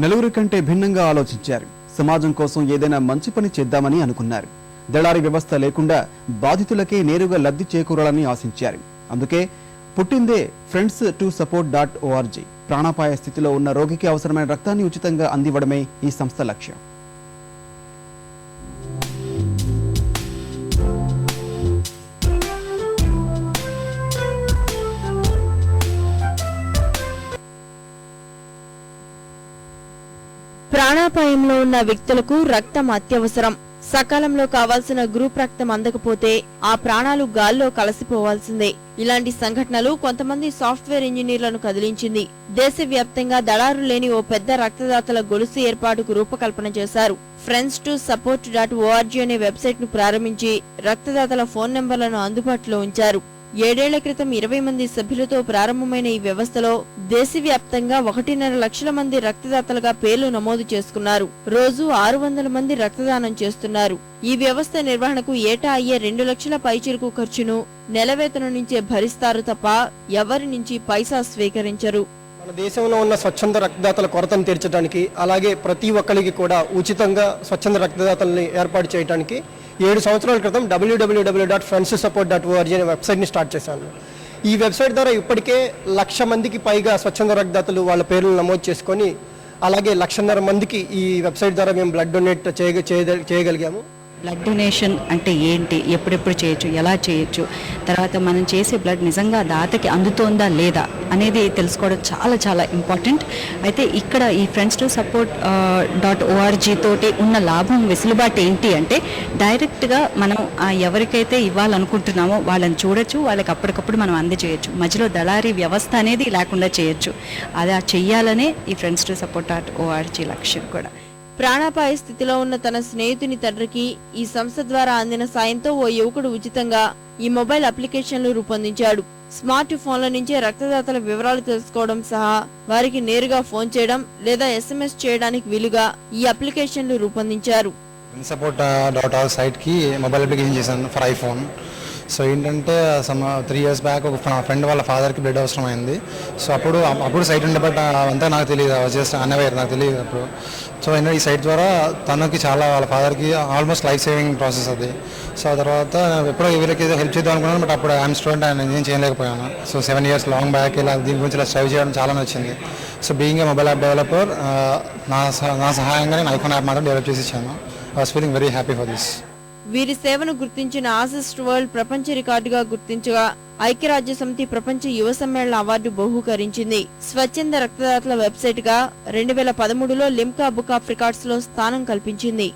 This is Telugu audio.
నలుగురి కంటే భిన్నంగా ఆలోచించారు. సమాజం కోసం ఏదైనా మంచి పని చేద్దామని అనుకున్నారు. దళారీ వ్యవస్థ లేకుండా బాధితులకే నేరుగా లబ్ధి చేకూరాలని ఆశించారు. అందుకే పుట్టిందే friends2support.org. ప్రాణాపాయ స్థితిలో ఉన్న రోగికి అవసరమైన రక్తాన్ని ఉచితంగా అందివ్వడమే ఈ సంస్థ లక్ష్యం. ప్రాణాపాయంలో ఉన్న వ్యక్తులకు రక్తం అత్యవసరం. సకాలంలో కావాల్సిన గ్రూప్ రక్తం అందకపోతే ఆ ప్రాణాలు గాల్లో కలసిపోవాల్సిందే. ఇలాంటి సంఘటనలు కొంతమంది సాఫ్ట్వేర్ ఇంజనీర్లను కదిలించింది. దేశవ్యాప్తంగా దళారు లేని ఓ పెద్ద రక్తదాతల గొలుసు ఏర్పాటుకు రూపకల్పన చేశారు. friends2support.org అనే వెబ్సైట్ ను ప్రారంభించి రక్తదాతల ఫోన్ నెంబర్లను అందుబాటులో ఉంచారు. 7 ఏళ్ల క్రితం 20 మంది సభ్యులతో ప్రారంభమైన ఈ వ్యవస్థలో దేశవ్యాప్తంగా 1.5 లక్షల మంది రక్తదాతలుగా పేర్లు నమోదు చేసుకున్నారు. రోజు 600 మంది రక్తదానం చేస్తున్నారు. ఈ వ్యవస్థ నిర్వహణకు ఏటా అయ్యే 2 లక్షల పైచిలుకు ఖర్చును నెలవేతనం నుంచే భరిస్తారు తప్ప ఎవరి నుంచి పైసా స్వీకరించరు. మన దేశంలో ఉన్న స్వచ్ఛంద రక్తదాతల కొరతను తీర్చడానికి, అలాగే ప్రతి ఒక్కరికి కూడా ఉచితంగా స్వచ్ఛంద రక్తదాతల్ని ఏర్పాటు చేయడానికి 7 సంవత్సరాల క్రితం www.friends2support.org అనే వెబ్సైట్ని స్టార్ట్ చేశాను. ఈ వెబ్సైట్ ద్వారా ఇప్పటికే 1,00,000 మందికి పైగా స్వచ్ఛంద రక్తదాతలు వాళ్ళ పేర్లు నమోదు చేసుకొని, అలాగే 1,50,000 మందికి ఈ వెబ్సైట్ ద్వారా మేము బ్లడ్ డొనేట్ చేయగలిగాము. బ్లడ్ డొనేషన్ అంటే ఏంటి, ఎప్పుడెప్పుడు చేయొచ్చు, ఎలా చేయొచ్చు, తర్వాత మనం చేసే బ్లడ్ నిజంగా దాతకి అందుతోందా లేదా అనేది తెలుసుకోవడం చాలా చాలా ఇంపార్టెంట్. అయితే ఇక్కడ ఈ friends2support.org తోటి ఉన్న లాభం, వెసులుబాటు ఏంటి అంటే డైరెక్ట్గా మనం ఎవరికైతే ఇవ్వాలనుకుంటున్నామో వాళ్ళని చూడొచ్చు, వాళ్ళకి అప్పటికప్పుడు మనం అందజేయచ్చు. మధ్యలో దళారీ వ్యవస్థ అనేది లేకుండా చేయొచ్చు. అలా చెయ్యాలనే ఈ friends2support.org లక్ష్యం కూడా. ప్రాణాపాయ స్థితిలో ఉన్న తన స్నేహితుని తండ్రికి ఈ సంస్థ ద్వారా అందిన సాయంతో ఓ యువకుడు ఉచితంగా ఈ మొబైల్ అప్లికేషన్లు రూపొందించాడు. స్మార్ట్ ఫోన్ల నుంచే రక్తదాతల వివరాలు తెలుసుకోవడం సహా వారికి నేరుగా ఫోన్ చేయడం లేదా SMS చేయడానికి వీలుగా ఈ అప్లికేషన్లు రూపొందించారు. friends2support.org సైట్ కి మొబైల్ అప్లికేషన్ చేశాను ఫర్ ఐఫోన్. సో ఏంటంటే 3 years బ్యాక్ ఒక ఫ్రెండ్ వాళ్ళ ఫాదర్కి బ్లడ్ అవసరమైంది. సో అప్పుడు సైట్ ఉండే, బట్ అంతా నాకు తెలియదు, జస్ట్ అన్అవేర్, నాకు తెలియదు అప్పుడు. సో ఏంటంటే ఈ సైట్ ద్వారా తనకి చాలా, వాళ్ళ ఫాదర్కి ఆల్మోస్ట్ లైఫ్ సేవింగ్ ప్రాసెస్ అది. సో ఆ తర్వాత ఎప్పుడో ఎవరికి ఏదో హెల్ప్ చేద్దాం అనుకున్నాను, బట్ అప్పుడు ఐఎమ్ స్టూడెంట్ అండ్ నేను చేయలేకపోయాను. సో 7 years లాంగ్ బ్యాక్ ఇలా దీని గురించి ఇలా స్ట్రైవ్ చేయడం చాలా నచ్చింది. So being a mobile app developer, నా సహాయంగా నేను ఐఫోన్ యాప్ మాత్రం డెవలప్ చేసి ఇచ్చాను. I was feeling very happy for this. వీరి సేవను గుర్తించిన ఆసిస్ట్ వరల్డ్ ప్రపంచ రికార్డుగా గుర్తించగా ఐక్యరాజ్య సమితి ప్రపంచ యువ సమ్మేళన అవార్డు బహూకరించింది. స్వచ్ఛంద రక్తదాతల వెబ్సైట్ గా 2013లో లిమ్కా బుక్ ఆఫ్ రికార్డ్స్ లో స్థానం కల్పించింది.